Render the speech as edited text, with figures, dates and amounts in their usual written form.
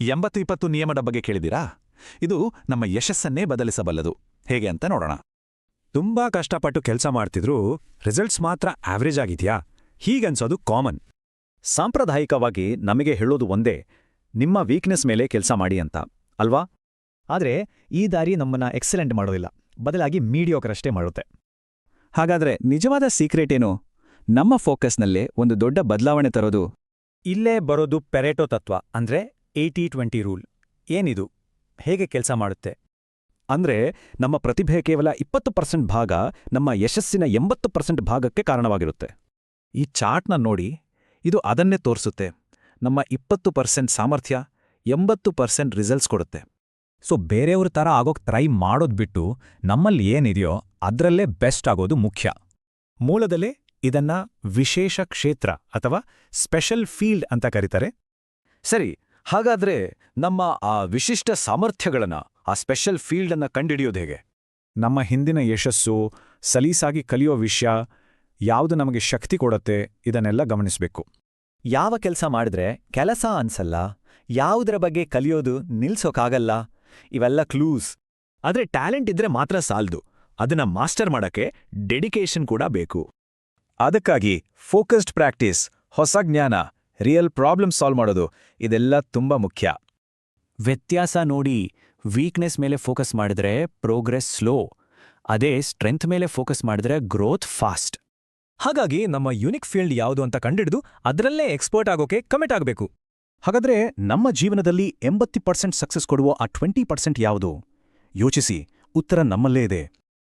80-20 ನಿಯಮದ ಬಗ್ಗೆ ಕೇಳಿದಿರಾ? ಇದು ನಮ್ಮ ಯಶಸ್ಸನ್ನೇ ಬದಲಿಸಬಲ್ಲದು. ಹೇಗೆ ಅಂತ ನೋಡೋಣ. ತುಂಬಾ ಕಷ್ಟಪಟ್ಟು ಕೆಲಸ ಮಾಡ್ತಿದ್ರೂ ರಿಸಲ್ಟ್ಸ್ ಮಾತ್ರ ಆವ್ರೇಜ್ ಆಗಿದ್ಯಾ? ಹೀಗನ್ಸೋದು ಕಾಮನ್. ಸಾಂಪ್ರದಾಯಿಕವಾಗಿ ನಮಗೆ ಹೇಳೋದು ಒಂದೇ, ನಿಮ್ಮ ವೀಕ್ನೆಸ್ ಮೇಲೆ ಕೆಲಸ ಮಾಡಿ ಅಂತ, ಅಲ್ವಾ? ಆದರೆ ಈ ದಾರಿ ನಮ್ಮನ್ನ ಎಕ್ಸಲೆಂಟ್ ಮಾಡೋದಿಲ್ಲ, ಬದಲಾಗಿ ಮೀಡಿಯೋಕರಷ್ಟೇ ಮಾಡುತ್ತೆ. ಹಾಗಾದ್ರೆ ನಿಜವಾದ ಸೀಕ್ರೆಟ್ ಏನು? ನಮ್ಮ ಫೋಕಸ್ನಲ್ಲೇ ಒಂದು ದೊಡ್ಡ ಬದಲಾವಣೆ ತರೋದು. ಇಲ್ಲೇ ಬರೋದು ಪೆರೆಟೋ ತತ್ವ, ಅಂದ್ರೆ 80-20 ರೂಲ್. ಏನಿದು? ಹೇಗೆ ಕೆಲಸ ಮಾಡುತ್ತೆ? ಅಂದ್ರೆ ನಮ್ಮ ಪ್ರತಿಭೆ ಕೇವಲ 20% ಭಾಗ ನಮ್ಮ ಯಶಸ್ಸಿನ 80% ಭಾಗಕ್ಕೆ ಕಾರಣವಾಗಿರುತ್ತೆ. ಈ ಚಾರ್ಟ್ನ ನೋಡಿ, ಇದು ಅದನ್ನೇ ತೋರಿಸುತ್ತೆ. ನಮ್ಮ 20% ಸಾಮರ್ಥ್ಯ 80% ರಿಸಲ್ಟ್ಸ್ ಕೊಡುತ್ತೆ. ಸೊ ಬೇರೆಯವ್ರ ಥರ ಆಗೋಕ್ ಟ್ರೈ ಮಾಡೋದ್ ಬಿಟ್ಟು ನಮ್ಮಲ್ಲಿ ಏನಿದೆಯೋ ಅದ್ರಲ್ಲೇ ಬೆಸ್ಟ್ ಆಗೋದು ಮುಖ್ಯ. ಮೂಲದಲ್ಲೇ ಇದನ್ನ ವಿಶೇಷ ಕ್ಷೇತ್ರ ಅಥವಾ ಸ್ಪೆಷಲ್ ಫೀಲ್ಡ್ ಅಂತ ಕರೀತಾರೆ. ಸರಿ, ಹಾಗಾದ್ರೆ ನಮ್ಮ ಆ ವಿಶಿಷ್ಟ ಸಾಮರ್ಥ್ಯಗಳನ್ನ, ಆ ಸ್ಪೆಷಲ್ ಫೀಲ್ಡನ್ನ ಕಂಡಿಡಿಯೋದು ಹೇಗೆ? ನಮ್ಮ ಹಿಂದಿನ ಯಶಸ್ಸು, ಸಲೀಸಾಗಿ ಕಲಿಯೋ ವಿಷಯ, ಯಾವುದು ನಮಗೆ ಶಕ್ತಿ ಕೊಡತ್ತೆ, ಇದನ್ನೆಲ್ಲ ಗಮನಿಸಬೇಕು. ಯಾವ ಕೆಲಸ ಮಾಡಿದ್ರೆ ಕೆಲಸ ಅನ್ಸಲ್ಲ, ಯಾವುದರ ಬಗ್ಗೆ ಕಲಿಯೋದು ನಿಲ್ಸೋಕಾಗಲ್ಲ, ಇವೆಲ್ಲ ಕ್ಲೂಸ್. ಆದ್ರೆ ಟ್ಯಾಲೆಂಟ್ ಇದ್ರೆ ಮಾತ್ರ ಸಾಲ್ದು, ಅದನ್ನ ಮಾಸ್ಟರ್ ಮಾಡಕ್ಕೆ ಡೆಡಿಕೇಶನ್ ಕೂಡ ಬೇಕು. ಅದಕ್ಕಾಗಿ ಫೋಕಸ್ಡ್ ಪ್ರಾಕ್ಟೀಸ್, ಹೊಸ ಜ್ಞಾನ, ರಿಯಲ್ ಪ್ರಾಬ್ಲಮ್ ಸಾಲ್ವ್ ಮಾಡೋದು, ಇದೆಲ್ಲ ತುಂಬಾ ಮುಖ್ಯ. ವ್ಯತ್ಯಾಸ ನೋಡಿ. ವೀಕ್ನೆಸ್ ಮೇಲೆ ಫೋಕಸ್ ಮಾಡಿದ್ರೆ ಪ್ರೋಗ್ರೆಸ್ ಸ್ಲೋ, ಅದೇ ಸ್ಟ್ರೆಂತ್ ಮೇಲೆ ಫೋಕಸ್ ಮಾಡಿದ್ರೆ ಗ್ರೋತ್ ಫಾಸ್ಟ್. ಹಾಗಾಗಿ ನಮ್ಮ ಯುನಿಕ್ ಫೀಲ್ಡ್ ಯಾವುದು ಅಂತ ಕಂಡಿಡಿದು ಅದರಲ್ಲೇ ಎಕ್ಸ್ಪರ್ಟ್ ಆಗೋಕೆ ಕಮಿಟ್ ಆಗಬೇಕು. ಹಾಗಾದ್ರೆ ನಮ್ಮ ಜೀವನದಲ್ಲಿ 80% ಸಕ್ಸಸ್ ಕೊಡುವ ಆ 20% ಯಾವುದು? ಯೋಚಿಸಿ, ಉತ್ತರ ನಮ್ಮಲ್ಲೇ ಇದೆ.